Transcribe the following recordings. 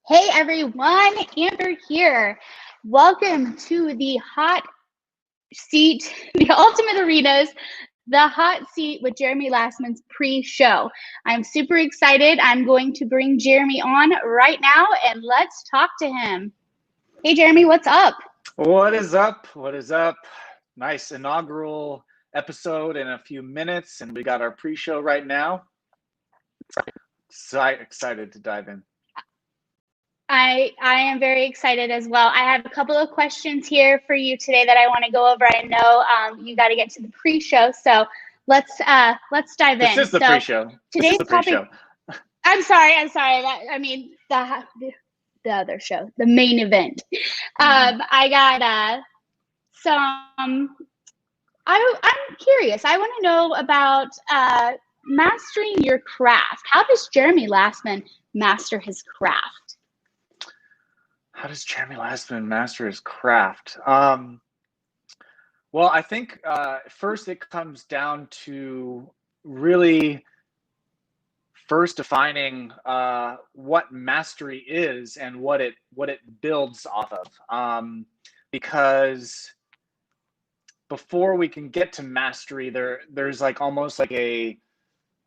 Hey everyone, Amber here. Welcome to the hot seat, the Ultimate Arenas, the hot seat with Jeremy Lasman's pre-show. I'm super excited. I'm going to bring Jeremy on right now and let's talk to him. Hey Jeremy, what's up? What is up? What is up? Nice inaugural episode in a few minutes, and we got our pre-show right now. Excited to dive in. I am very excited as well. I have a couple of questions here for you today that I want to go over. I know you got to get to the pre-show, so let's dive in. This is the pre-show. Today's topic. I'm sorry. The other show, the main event. I got some. I'm curious. I want to know about mastering your craft. How does Jeremy Lasman master his craft? How does Jeremy Lasman master his craft? Well, I think first it comes down to really first defining what mastery is and what it builds off of. Because before we can get to mastery, there's like almost like a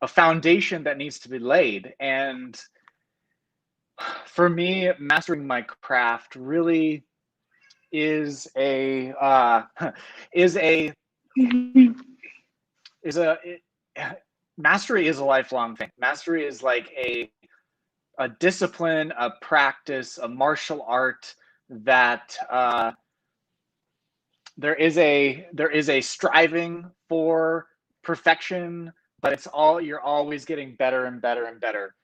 foundation that needs to be laid. And for me, mastering my craft really mastery is a lifelong thing. Mastery is like a discipline, a practice, a martial art that there is a striving for perfection, but you're always getting better and better and better.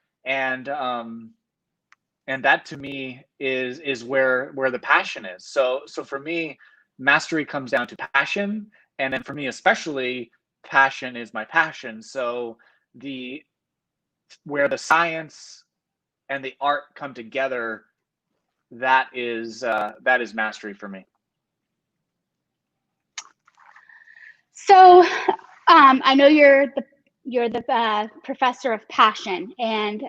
And that to me is where the passion is. So for me, mastery comes down to passion, and then for me especially, passion is my passion. So where the science and the art come together, that is mastery for me. So I know you're the professor of passion, and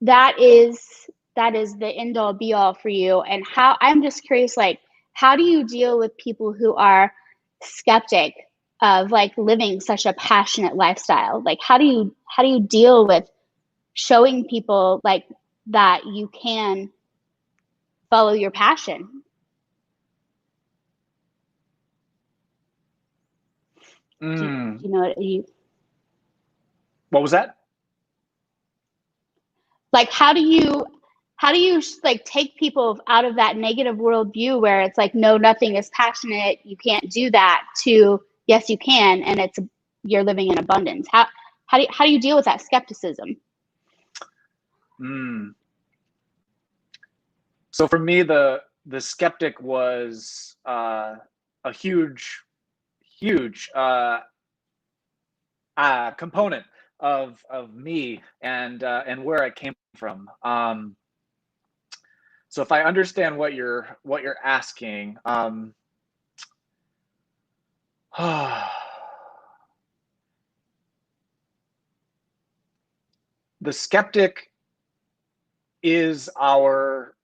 that is the end all be all for you. And I'm just curious, like, how do you deal with people who are skeptic of like living such a passionate lifestyle? Like, how do you deal with showing people like that you can follow your passion? Do you know what was that? Like, how do you like take people out of that negative worldview where it's like, no, nothing is passionate, you can't do that, to yes, you can, and you're living in abundance? How do you deal with that skepticism? So for me, the skeptic was a huge component of me and where I came from. So if I understand what you're asking, the skeptic is our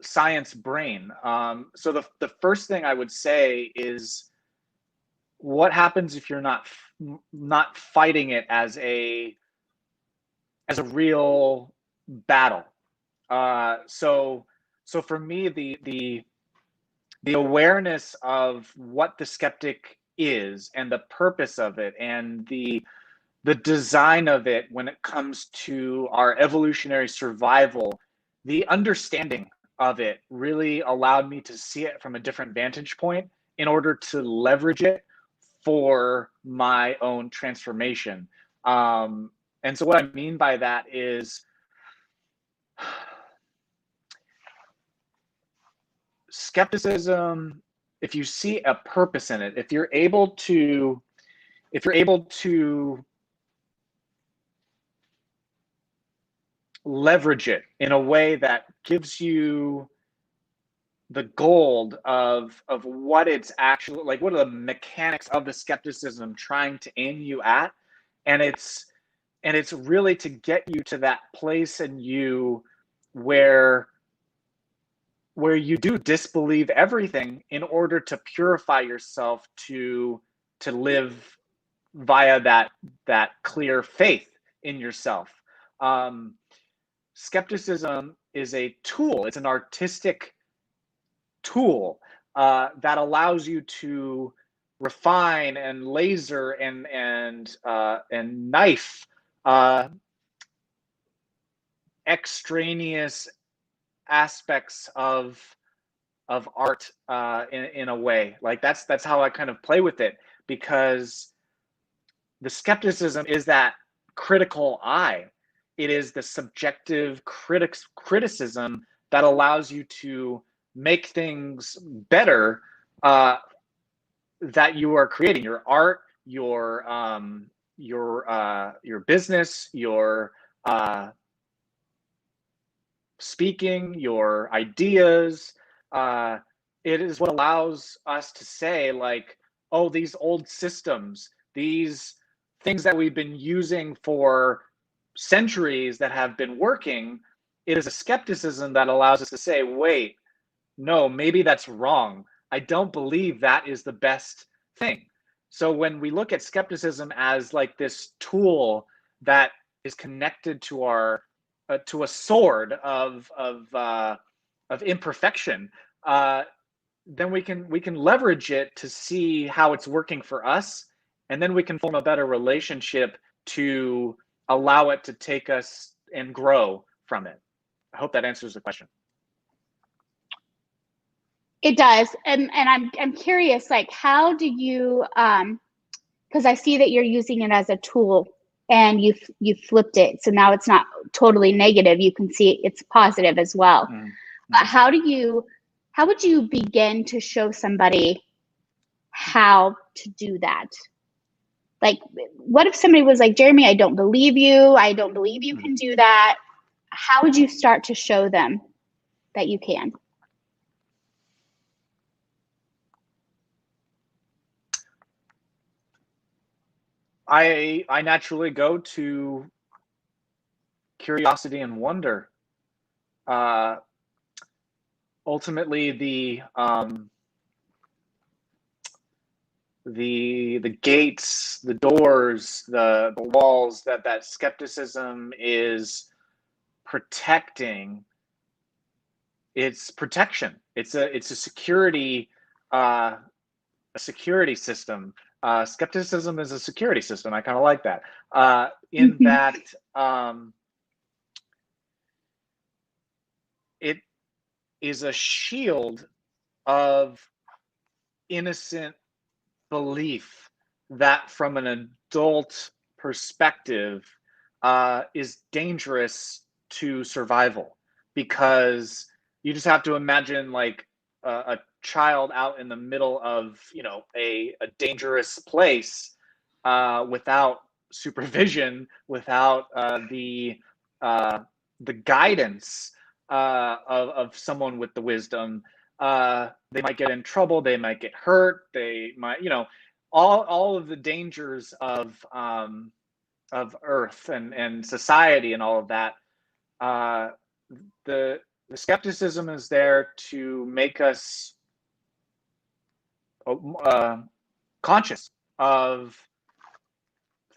science brain. So the first thing I would say is, what happens if you're not fighting it as a real battle? So for me, the awareness of what the skeptic is and the purpose of it and the design of it when it comes to our evolutionary survival, the understanding of it really allowed me to see it from a different vantage point in order to leverage it for my own transformation. And so what I mean by that is, skepticism, if you see a purpose in it, if you're able to leverage it in a way that gives you the gold of what it's actually like, what are the mechanics of the skepticism trying to aim you at, and it's And it's really to get you to that place in you where you do disbelieve everything in order to purify yourself to live via that clear faith in yourself. Skepticism is a tool. It's an artistic tool that allows you to refine and laser and knife extraneous aspects of art in a way. Like that's how I kind of play with it, because the skepticism is that critical eye. It is the subjective criticism that allows you to make things better that you are creating, your art, your business, your speaking, your ideas. It is what allows us to say, like, oh, these old systems, these things that we've been using for centuries that have been working, it is a skepticism that allows us to say, wait, no, maybe that's wrong. I don't believe that is the best thing. So when we look at skepticism as like this tool that is connected to our to a sword of imperfection, then we can leverage it to see how it's working for us, and then we can form a better relationship to allow it to take us and grow from it. I hope that answers the question. It does. And I'm curious, like, how do you, because I see that you're using it as a tool and you flipped it. So now it's not totally negative. You can see it's positive as well. Mm-hmm. But how would you begin to show somebody how to do that? Like, what if somebody was like, Jeremy, I don't believe you. I don't believe you can do that. How would you start to show them that you can? I naturally go to curiosity and wonder. Ultimately, the gates, the doors, the walls that skepticism is protecting. It's protection. It's a security system. Skepticism is a security system. I kind of like that. In that it is a shield of innocent belief that, from an adult perspective, is dangerous to survival, because you just have to imagine like a child out in the middle of a dangerous place without supervision, without the guidance of someone with the wisdom. They might get in trouble, they might get hurt, they might, all of the dangers of Earth and society and all of that. The skepticism is there to make us conscious of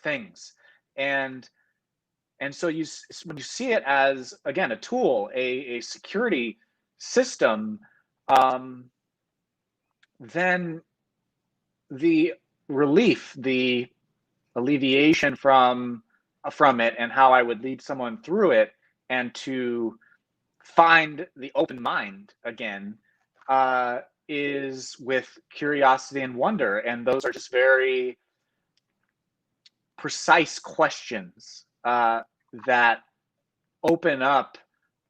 things, and so when you see it as, again, a tool, a security system, then the relief, the alleviation from it, and how I would lead someone through it, and to find the open mind again, is with curiosity and wonder. And those are just very precise questions that open up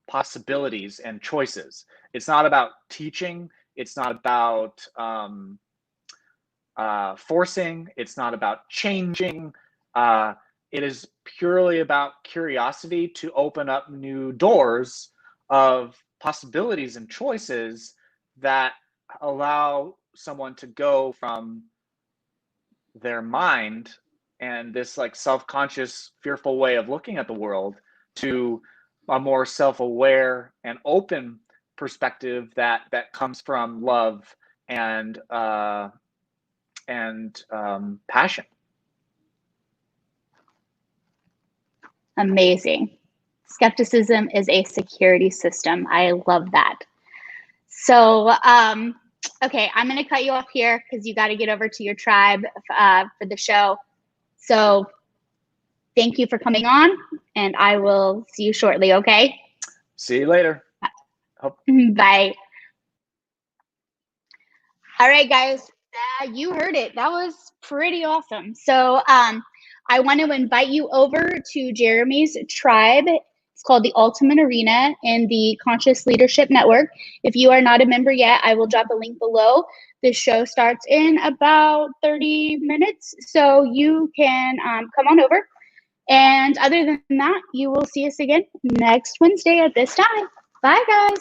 possibilities and choices. It's not about teaching. It's not about forcing. It's not about changing. It is purely about curiosity to open up new doors of possibilities and choices that allow someone to go from their mind and this like self-conscious, fearful way of looking at the world to a more self-aware and open perspective that comes from love and passion. Amazing. Skepticism is a security system. I love that. So, okay, I'm going to cut you off here because you got to get over to your tribe for the show. So thank you for coming on, and I will see you shortly, okay? See you later. Bye. All right, guys, you heard it. That was pretty awesome. So I want to invite you over to Jeremy's tribe. It's called the Ultimate Arena in the Conscious Leadership Network. If you are not a member yet, I will drop a link below. This show starts in about 30 minutes, so you can come on over. And other than that, you will see us again next Wednesday at this time. Bye, guys.